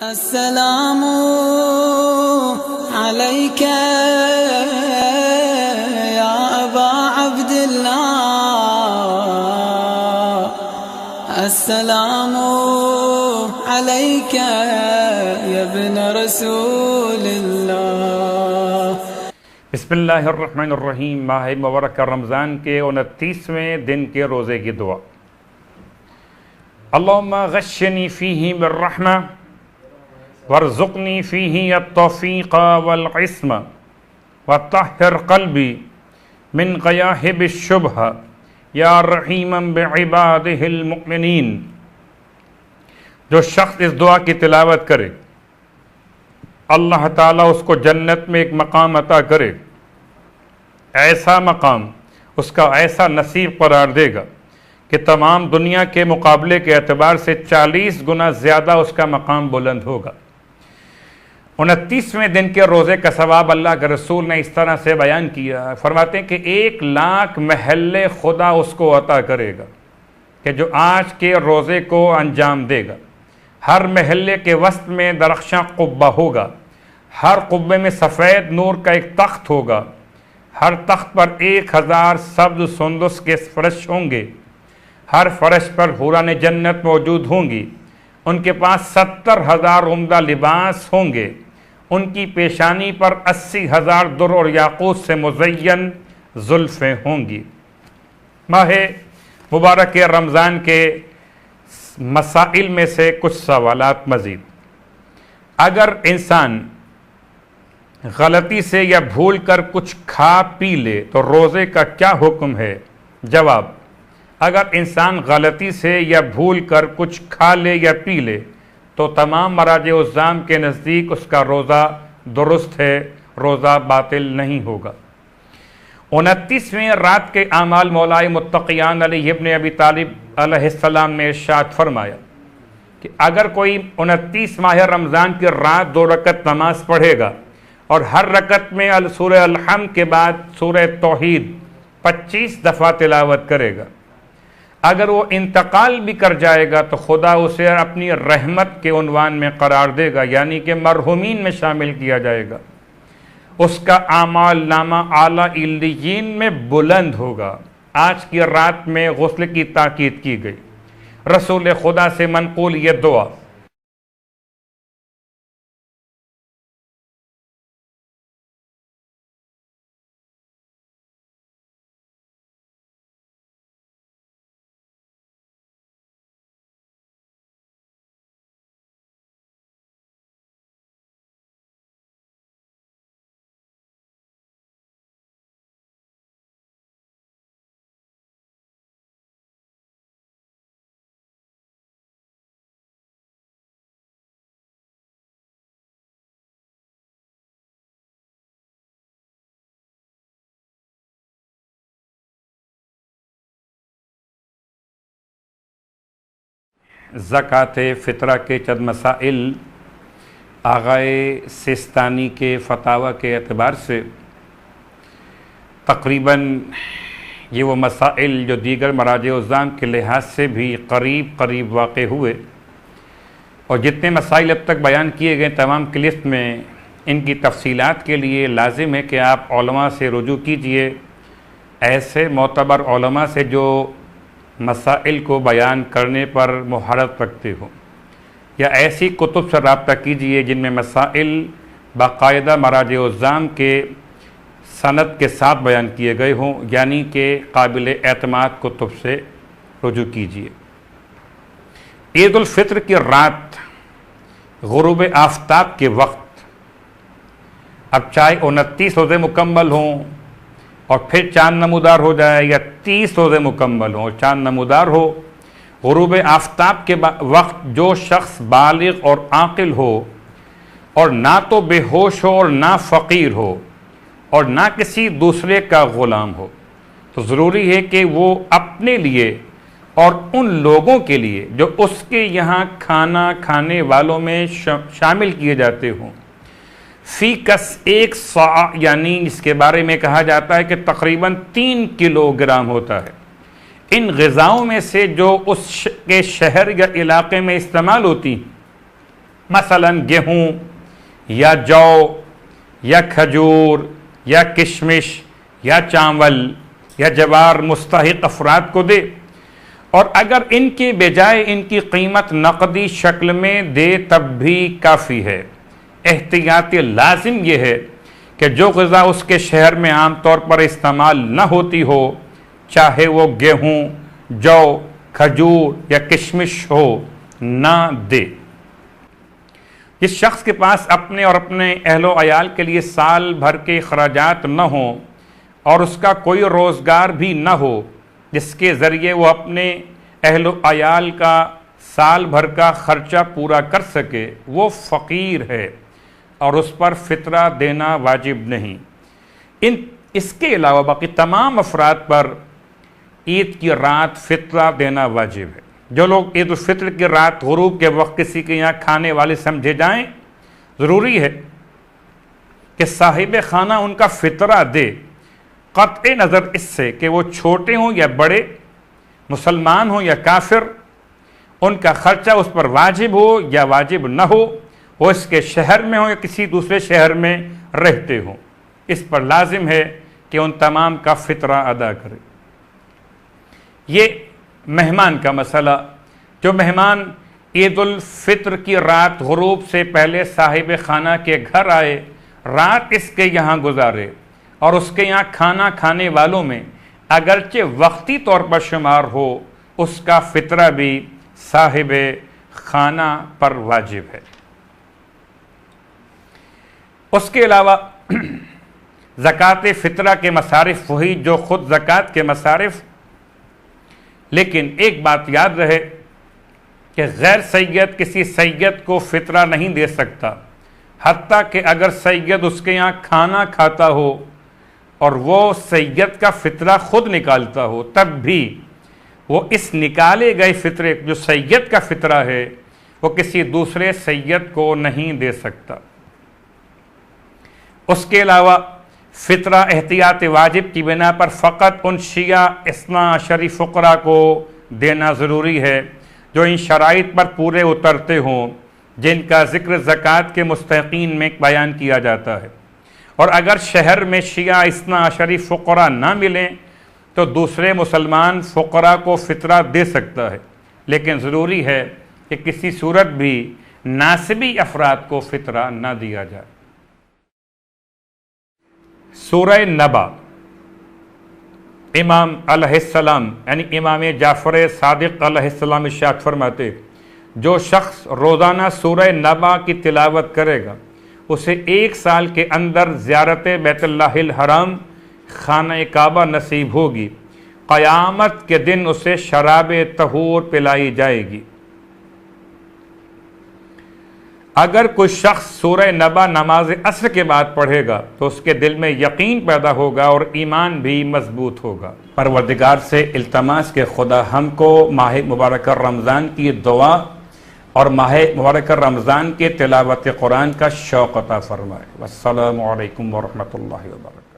السلام عليك يا أبا عبد الله، السلام عليك يا ابن رسول الله۔ بسم اللہ الرحمن الرحیم۔ ماہ مبارکہ رمضان کے 29ویں دن کے روزے کی دعا۔ اللہم غشنی فیہ بالرحمہ وارزقنی فیہ التوفیق والعصم وطہر قلبی من غیاہب الشبہ یا رحیما بعبادہ المؤمنین۔ جو شخص اس دعا کی تلاوت کرے اللہ تعالیٰ اس کو جنت میں ایک مقام عطا کرے، ایسا مقام، اس کا ایسا نصیب قرار دے گا کہ تمام دنیا کے مقابلے کے اعتبار سے 40 گنا زیادہ اس کا مقام بلند ہوگا۔ 29ویں دن کے روزے کا ثواب اللہ کے رسول نے اس طرح سے بیان کیا، فرماتے ہیں کہ 1,00,000 محلے خدا اس کو عطا کرے گا کہ جو آج کے روزے کو انجام دے گا۔ ہر محلے کے وسط میں درخشاں قبہ ہوگا، ہر قبے میں سفید نور کا ایک تخت ہوگا، ہر تخت پر 1000 سبز سندس کے فرش ہوں گے، ہر فرش پر حوران جنت موجود ہوں گی، ان کے پاس 70,000 عمدہ لباس ہوں گے، ان کی پیشانی پر 80,000 در اور یاقوت سے مزین زلفیں ہوں گی۔ ماہ مبارک رمضان کے مسائل میں سے کچھ سوالات مزید۔ اگر انسان غلطی سے یا بھول کر کچھ کھا پی لے تو روزے کا کیا حکم ہے؟ جواب: اگر انسان غلطی سے یا بھول کر کچھ کھا لے یا پی لے تو تمام مراجع الزام کے نزدیک اس کا روزہ درست ہے، روزہ باطل نہیں ہوگا۔ 29ویں رات کے اعمال مولائے متقیان علی ابن ابی طالب علیہ السلام نے ارشاد فرمایا کہ اگر کوئی 29 ماہ رمضان کی رات 2 رکعت نماز پڑھے گا اور ہر رکعت میں سورہ الحمد کے بعد سورہ توحید 25 دفعہ تلاوت کرے گا، اگر وہ انتقال بھی کر جائے گا تو خدا اسے اپنی رحمت کے عنوان میں قرار دے گا، یعنی کہ مرحومین میں شامل کیا جائے گا، اس کا اعمال نامہ اعلیٰ علیین میں بلند ہوگا۔ آج کی رات میں غسل کی تاکید کی گئی۔ رسول خدا سے منقول یہ دعا: زکوٰۃ فطرہ کے چند مسائل آغائے سیستانی کے فتاوی کے اعتبار سے تقریباً یہ وہ مسائل جو دیگر مراجع الزام کے لحاظ سے بھی قریب واقع ہوئے، اور جتنے مسائل اب تک بیان کیے گئے تمام کی لسٹ میں ان کی تفصیلات کے لیے لازم ہے کہ آپ علماء سے رجوع کیجئے، ایسے معتبر علماء سے جو مسائل کو بیان کرنے پر مہارت رکھتے ہوں، یا ایسی کتب سے رابطہ کیجئے جن میں مسائل باقاعدہ مراجع الزام کے سند کے ساتھ بیان کیے گئے ہوں، یعنی کہ قابل اعتماد کتب سے رجوع کیجئے۔ عید الفطر کی رات غروب آفتاب کے وقت، اب چاہے 29 روزے مکمل ہوں اور پھر چاند نمودار ہو جائے، یا 30 روزے مکمل ہوں اور چاند نمودار ہو، غروب آفتاب کے وقت جو شخص بالغ اور عاقل ہو اور نہ تو بے ہوش ہو اور نہ فقیر ہو اور نہ کسی دوسرے کا غلام ہو، تو ضروری ہے کہ وہ اپنے لیے اور ان لوگوں کے لیے جو اس کے یہاں کھانا کھانے والوں میں شامل کیے جاتے ہوں، فی کس 1 صاع، یعنی اس کے بارے میں کہا جاتا ہے کہ تقریباً 3 کلو گرام ہوتا ہے، ان غذاؤں میں سے جو اس کے شہر یا علاقے میں استعمال ہوتی مثلا گیہوں یا جو یا کھجور یا کشمش یا چاول یا جوار مستحق افراد کو دے، اور اگر ان کے بجائے ان کی قیمت نقدی شکل میں دے تب بھی کافی ہے۔ احتیاط لازم یہ ہے کہ جو غذا اس کے شہر میں عام طور پر استعمال نہ ہوتی ہو، چاہے وہ گیہوں، جو، کھجور یا کشمش ہو، نہ دے۔ جس شخص کے پاس اپنے اور اپنے اہل و عیال کے لیے سال بھر کے اخراجات نہ ہوں اور اس کا کوئی روزگار بھی نہ ہو جس کے ذریعے وہ اپنے اہل و عیال کا سال بھر کا خرچہ پورا کر سکے، وہ فقیر ہے اور اس پر فطرہ دینا واجب نہیں۔ اس کے علاوہ باقی تمام افراد پر عید کی رات فطرہ دینا واجب ہے۔ جو لوگ عید الفطر کی رات غروب کے وقت کسی کے یہاں کھانے والے سمجھے جائیں، ضروری ہے کہ صاحب خانہ ان کا فطرہ دے، قطع نظر اس سے کہ وہ چھوٹے ہوں یا بڑے، مسلمان ہوں یا کافر، ان کا خرچہ اس پر واجب ہو یا واجب نہ ہو، وہ اس کے شہر میں ہوں یا کسی دوسرے شہر میں رہتے ہوں، اس پر لازم ہے کہ ان تمام کا فطرہ ادا کرے۔ یہ مہمان کا مسئلہ، جو مہمان عید الفطر کی رات غروب سے پہلے صاحب خانہ کے گھر آئے، رات اس کے یہاں گزارے اور اس کے یہاں کھانا کھانے والوں میں اگرچہ وقتی طور پر شمار ہو، اس کا فطرہ بھی صاحب خانہ پر واجب ہے۔ اس کے علاوہ زکوٰۃ فطرہ کے مصارف وہی جو خود زکوٰۃ کے مصارف، لیکن ایک بات یاد رہے کہ غیر سید کسی سید کو فطرہ نہیں دے سکتا، حتیٰ کہ اگر سید اس کے یہاں کھانا کھاتا ہو اور وہ سید کا فطرہ خود نکالتا ہو، تب بھی وہ اس نکالے گئے فطرے جو سید کا فطرہ ہے وہ کسی دوسرے سید کو نہیں دے سکتا۔ اس کے علاوہ فطرہ احتیاط واجب کی بنا پر فقط ان شیعہ اثنا عشری فقراء کو دینا ضروری ہے جو ان شرائط پر پورے اترتے ہوں جن کا ذکر زکوٰۃ کے مستحقین میں بیان کیا جاتا ہے، اور اگر شہر میں شیعہ اثنا عشری فقراء نہ ملیں تو دوسرے مسلمان فقراء کو فطرہ دے سکتا ہے، لیکن ضروری ہے کہ کسی صورت بھی ناسبی افراد کو فطرہ نہ دیا جائے۔ سورہ نبا، امام علیہ السلام یعنی امام جعفر صادق علیہ السلام ارشاد فرماتے، جو شخص روزانہ سورہ نبا کی تلاوت کرے گا اسے 1 سال کے اندر زیارت بیت اللہ الحرام خانہ کعبہ نصیب ہوگی، قیامت کے دن اسے شراب طہور پلائی جائے گی۔ اگر کوئی شخص سورہ نبا نماز عصر کے بعد پڑھے گا تو اس کے دل میں یقین پیدا ہوگا اور ایمان بھی مضبوط ہوگا۔ پروردگار سے التماس کہ خدا ہم کو ماہ مبارکہ رمضان کی دعا اور ماہ مبارکہ رمضان کے تلاوت قرآن کا شوق عطا فرمائے۔ والسلام علیکم ورحمۃ اللہ وبرکاتہ۔